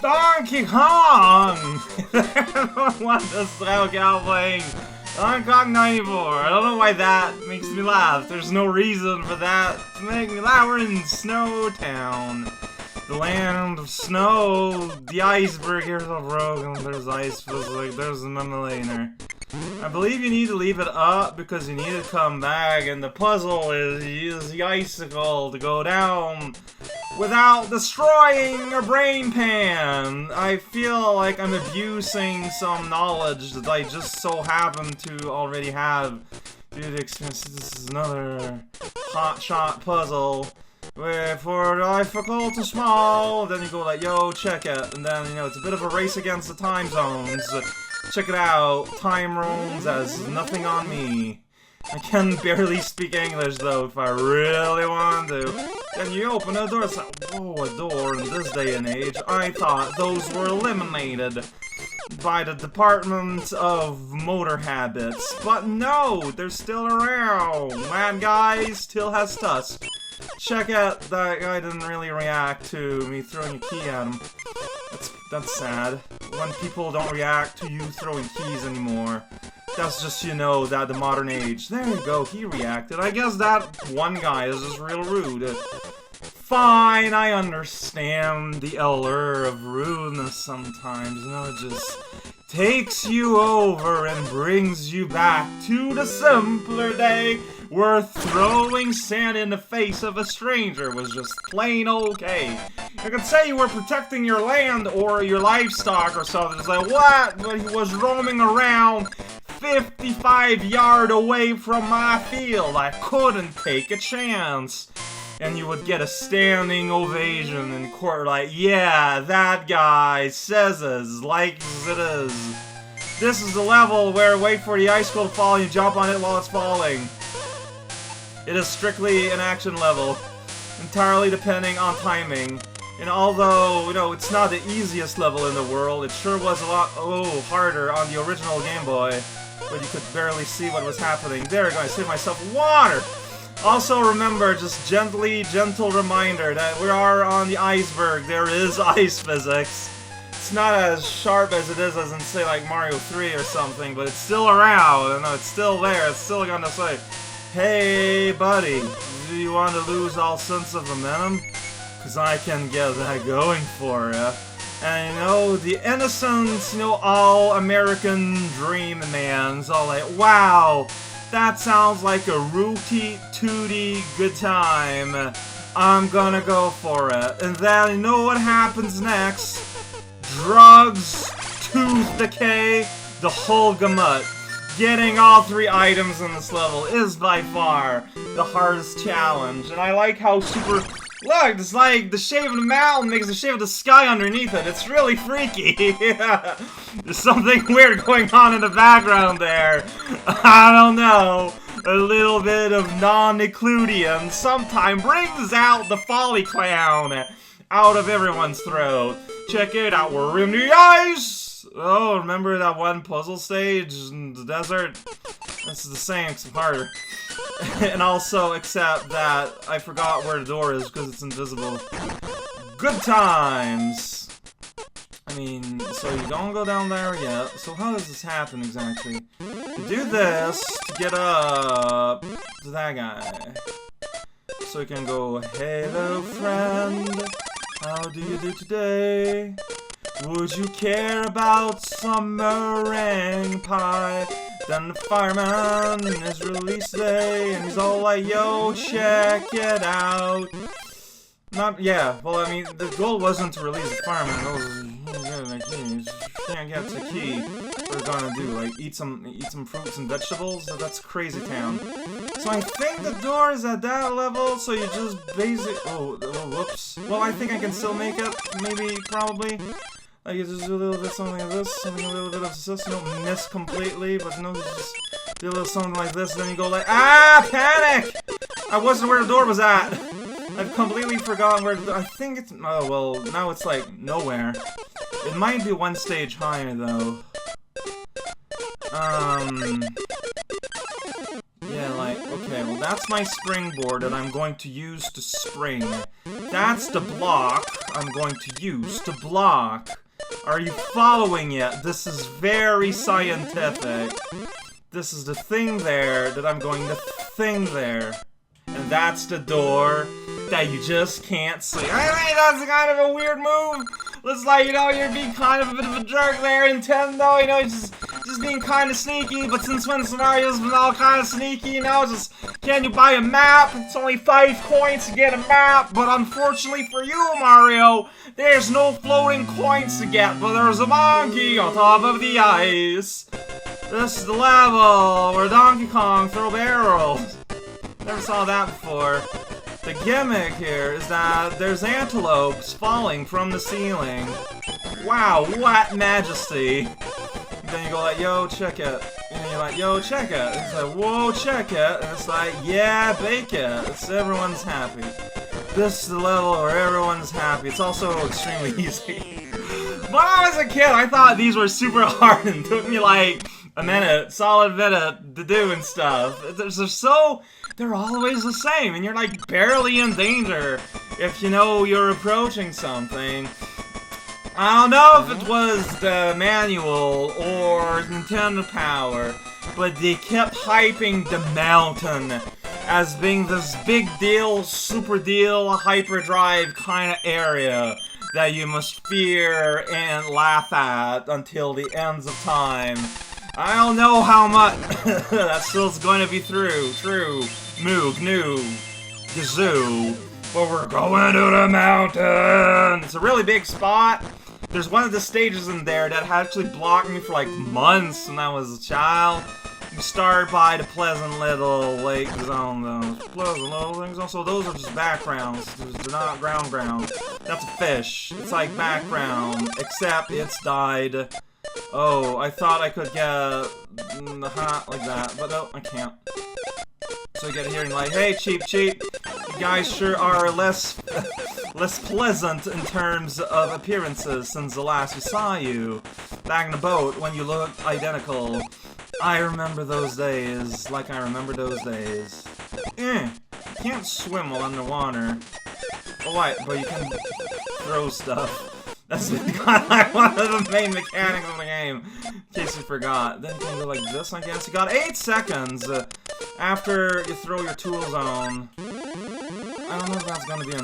Donkey Kong! What the style cowboy? Donkey Kong 94. I don't know why that makes me laugh. There's no reason for that to make me laugh. We're in Snow Town. The land of snow. The iceberg here's all broken. There's ice physics. There's the millionaire. I believe you need to leave it up because you need to come back, and the puzzle is use the icicle to go down without destroying your brain pan. I feel like I'm abusing some knowledge that I just so happen to already have due to experience. This is another hot shot puzzle. Wait for difficult to small. Then you go like, yo, check it, and then you know it's a bit of a race against the time zones. Check it out. Time roams as nothing on me. I can barely speak English though if I really want to. Then you open a door. It's like, whoa, a door in this day and age. I thought those were eliminated by the Department of Motor Habits. But no, they're still around. That guy still has tusks. Check out, that guy didn't really react to me throwing a key at him. That's sad. When people don't react to you throwing keys anymore. That's just, you know, that the modern age. There you go, he reacted. I guess that one guy is just real rude. Fine, I understand the allure of rudeness sometimes. You know, it just takes you over and brings you back to the simpler day where throwing sand in the face of a stranger was just plain okay. You could say you were protecting your land or your livestock or something. It's like, what? But he was roaming around 55 yards away from my field. I couldn't take a chance. And you would get a standing ovation in court, like, yeah, that guy says it like it is. This is the level where wait for the icicle to fall and you jump on it while it's falling. It is strictly an action level, entirely depending on timing. And although, you know, it's not the easiest level in the world, it sure was a lot, harder on the original Game Boy, but you could barely see what was happening. There we go, I saved myself water! Also remember, just gentle reminder that we are on the iceberg. There is ice physics. It's not as sharp as it is as in, say, like Mario 3 or something, but it's still around. You know, it's still there. It's still gonna say, hey, buddy, do you want to lose all sense of momentum? Because I can get that going for you. And, you know, the innocent, you know, all-American dream man's all like, wow, that sounds like a rooty-tooty good time. I'm gonna go for it. And then, you know what happens next? Drugs, tooth decay, the whole gamut. Getting all 3 items in this level is by far the hardest challenge. And I like how super... Look, it's like the shape of the mountain makes the shape of the sky underneath it. It's really freaky. There's something weird going on in the background there. I don't know. A little bit of non-Nickelodeon sometimes brings out the folly clown out of everyone's throat. Check it out, we're in the ice! Oh, remember that one puzzle stage in the desert? This is the same, except harder. And also, except that I forgot where the door is because it's invisible. Good times! I mean, so you don't go down there yet. So how does this happen exactly? You do this to get up to that guy. So you can go, hello friend, how do you do today? Would you care about some meringue pie? Then the fireman is release day, and he's all like, yo, check it out. Well, I mean, the goal wasn't to release the fireman. You can't get the key. What we're gonna do, like, eat some fruits and vegetables? That's crazy town. So I think the door is at that level, so you just whoops. Well, I think I can still make it, maybe, probably. Like, you just do a little bit something like this, something a little bit of this, you don't miss completely, but no, just do a little something like this, and then you go like, ah, panic! I wasn't where the door was at! I've completely forgotten where I think it's, oh, well, now it's like, nowhere. It might be one stage higher, though. Yeah, like, okay, well, that's my springboard that I'm going to use to spring. That's the block. I'm going to use to block. Are you following it? This is very scientific. This is the thing there that I'm going to thing there. And that's the door that you just can't see. I mean, that's kind of a weird move. Looks like, you know, you're being kind of a bit of a jerk there, Nintendo, you know, just being kind of sneaky, but since when Mario's been all kind of sneaky, you know, just, can you buy a map? It's only 5 coins to get a map, but unfortunately for you, Mario, there's no floating coins to get, but there's a monkey on top of the ice. This is the level where Donkey Kong throw barrels. Never saw that before. The gimmick here is that there's antelopes falling from the ceiling. Wow, what majesty. Then you go like, yo, check it. And you're like, yo, check it. And it's like, whoa, check it. And it's like, yeah, bake it. It's everyone's happy. This is the level where everyone's happy. It's also extremely easy. When I was a kid, I thought these were super hard and took me like a minute, solid minute to do and stuff. They're always the same, and you're like barely in danger if you know you're approaching something. I don't know if it was the manual or Nintendo Power, but they kept hyping the mountain as being this big deal, super deal, hyperdrive kind of area that you must fear and laugh at until the ends of time. I don't know how much that still's going to be true. Moog, new, Gazoo, but we're going to the mountain. It's a really big spot. There's one of the stages in there that actually blocked me for like months when I was a child. You start by the pleasant little lake zone, those pleasant little things. Also, those are just backgrounds. They're not ground. That's a fish. It's like background, except it's died. Oh, I thought I could get the hat like that, but no, I can't. So you get here and like, hey, cheap, you guys sure are less pleasant in terms of appearances since the last we saw you. Back in the boat when you looked identical. I remember those days, like I remember those days. You can't swim while underwater. Oh, wait, but you can throw stuff. That's kind of like one of the main mechanics of the game, in case you forgot. Then you can go like this, I guess. You got 8 seconds after you throw your tools on. I don't know if that's gonna be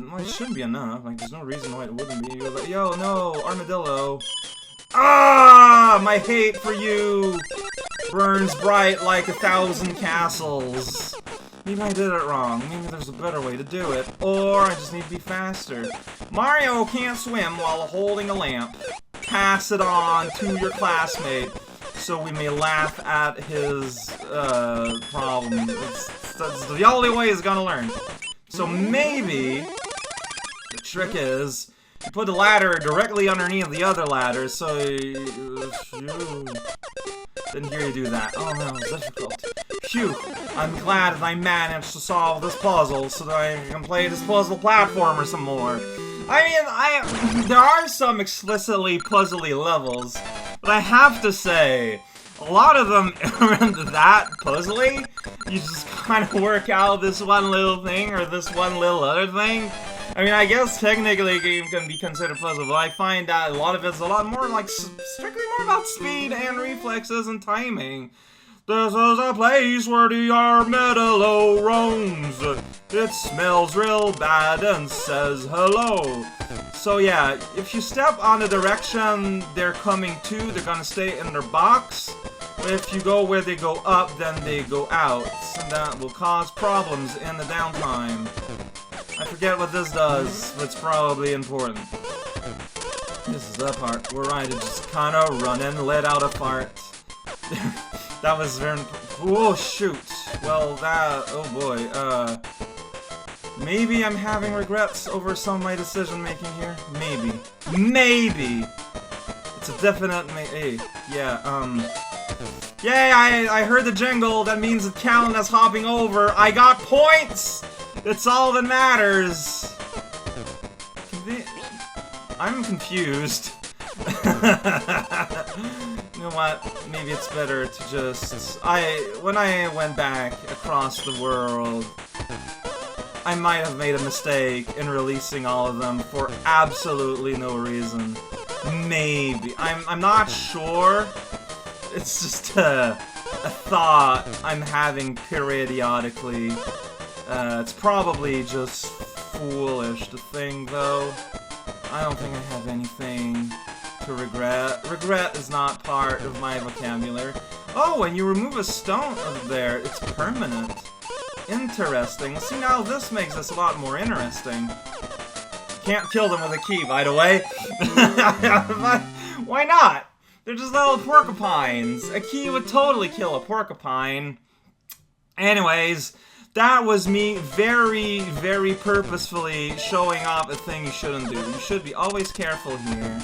well, it shouldn't be enough. Like, there's no reason why it wouldn't be. You're like, yo, no, armadillo. Ah, my hate for you burns bright like 1,000 castles. Maybe I did it wrong. Maybe there's a better way to do it. Or I just need to be faster. Mario can't swim while holding a lamp. Pass it on to your classmate so we may laugh at his problem. That's the only way he's gonna learn. So maybe the trick is you put the ladder directly underneath the other ladder so didn't hear you do that. Oh no, it's difficult. Phew, I'm glad that I managed to solve this puzzle so that I can play this puzzle platformer some more. I mean, there are some explicitly puzzly levels, but I have to say, a lot of them aren't that puzzly. You just kind of work out this one little thing or this one little other thing. I mean, I guess technically a game can be considered puzzle, but I find that a lot of it's a lot more like strictly more about speed and reflexes and timing. This is a place where the armadillo roams. It smells real bad and says hello. So yeah, if you step on the direction they're coming to, they're gonna stay in their box. But if you go where they go up, then they go out. And that will cause problems in the downtime. I forget what this does, but it's probably important. This is the part where I just kinda run and let out a fart. That was very... Oh, shoot. Well, that... Oh, boy. Maybe I'm having regrets over some of my decision-making here. Maybe. It's a definite... Hey, yeah, Yay, I heard the jingle. That means the count is hopping over. I got points! It's all that matters. I'm confused. You know what? Maybe it's better to just... When I went back across the world, I might have made a mistake in releasing all of them for absolutely no reason. Maybe. I'm not sure. It's just a thought I'm having periodically. It's probably just foolish to think, though. I don't think I have anything to regret. Regret is not part of my vocabulary. Oh, when you remove a stone up there, it's permanent. Interesting. Well, see, now this makes this a lot more interesting. Can't kill them with a key, by the way. Why not? They're just little porcupines. A key would totally kill a porcupine. Anyways, that was me very, very purposefully showing off a thing you shouldn't do. You should be always careful here.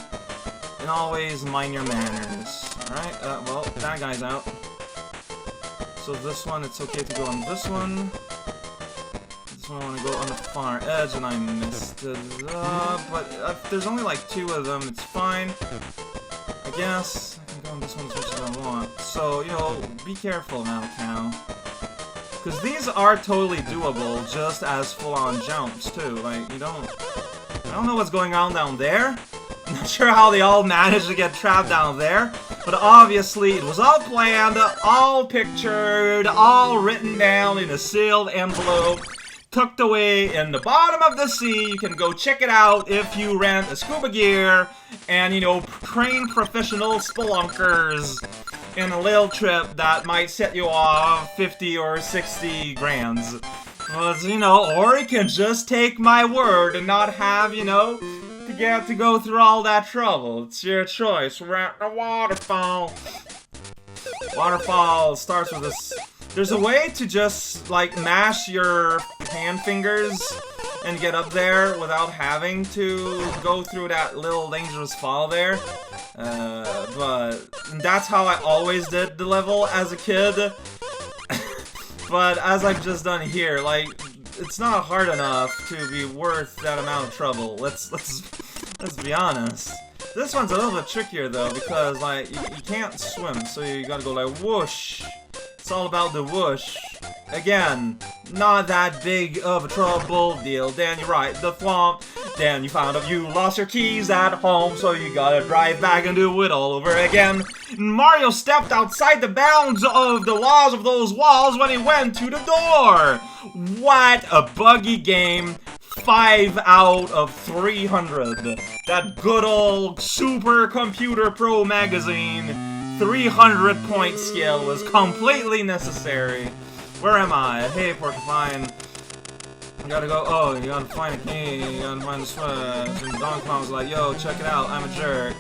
And always mind your manners. Alright, well, that guy's out. So this one, it's okay to go on this one. This one I want to go on the far edge, and I messed it up. But if there's only like 2 of them, it's fine. I guess I can go on this one as much as I want. So, you know, be careful now, cow. Because these are totally doable, just as full-on jumps, too. Like, I don't know what's going on down there. I'm not sure how they all managed to get trapped down there. But obviously, it was all planned, all pictured, all written down in a sealed envelope, tucked away in the bottom of the sea. You can go check it out if you rent a scuba gear and, you know, train professional spelunkers in a little trip that might set you off 50 or 60 grands. But, you know, or you can just take my word and not have, you know, to go through all that trouble. It's your choice. We're at the waterfall. Waterfall starts with this. There's a way to just, like, mash your hand fingers and get up there without having to go through that little dangerous fall there. But that's how I always did the level as a kid. But as I've just done here, like, it's not hard enough to be worth that amount of trouble. Let's be honest. This one's a little bit trickier though, because like you can't swim, so you gotta go like whoosh. It's all about the whoosh. Again, not that big of a trouble deal. Then you're right, the thwomp. Then you found out you lost your keys at home, so you gotta drive back and do it all over again. Mario stepped outside the bounds of the laws of those walls when he went to the door. What a buggy game. 5 out of 300. That good old Super Computer Pro magazine 300-point scale was completely necessary. Where am I? Hey, Porcupine. You gotta go. Oh, you gotta find a key. You gotta find the switch. And Donkey Kong's like, yo, check it out. I'm a jerk.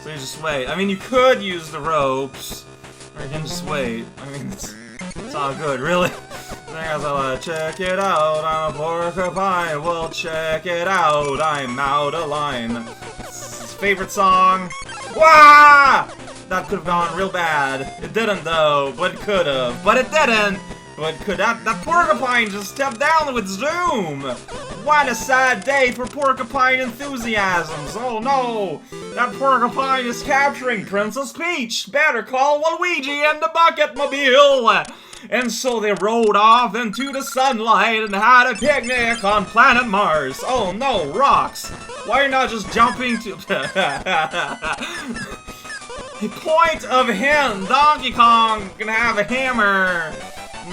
So you just wait. I mean, you could use the ropes. Or you can just wait. I mean, it's all good, really. I was like, check it out, I'm a porcupine. Well, check it out, I'm out of line. It's his favorite song. Wah! That could have gone real bad. It didn't, though, but it could have. But it didn't. But could that porcupine just stepped down with Zoom? What a sad day for porcupine enthusiasms. Oh no! That porcupine is capturing Princess Peach. Better call Waluigi and the Bucket Mobile. And so they rode off into the sunlight and had a picnic on planet Mars. Oh no, rocks! Why are you not just jumping to... Point of hint, Donkey Kong can have a hammer,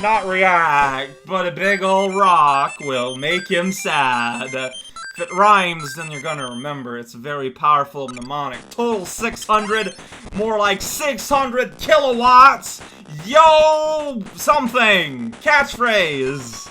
not react, but a big old rock will make him sad. If it rhymes, then you're gonna remember. It's a very powerful mnemonic. Total 600, more like 600 kilowatts. Yo, something. Catchphrase.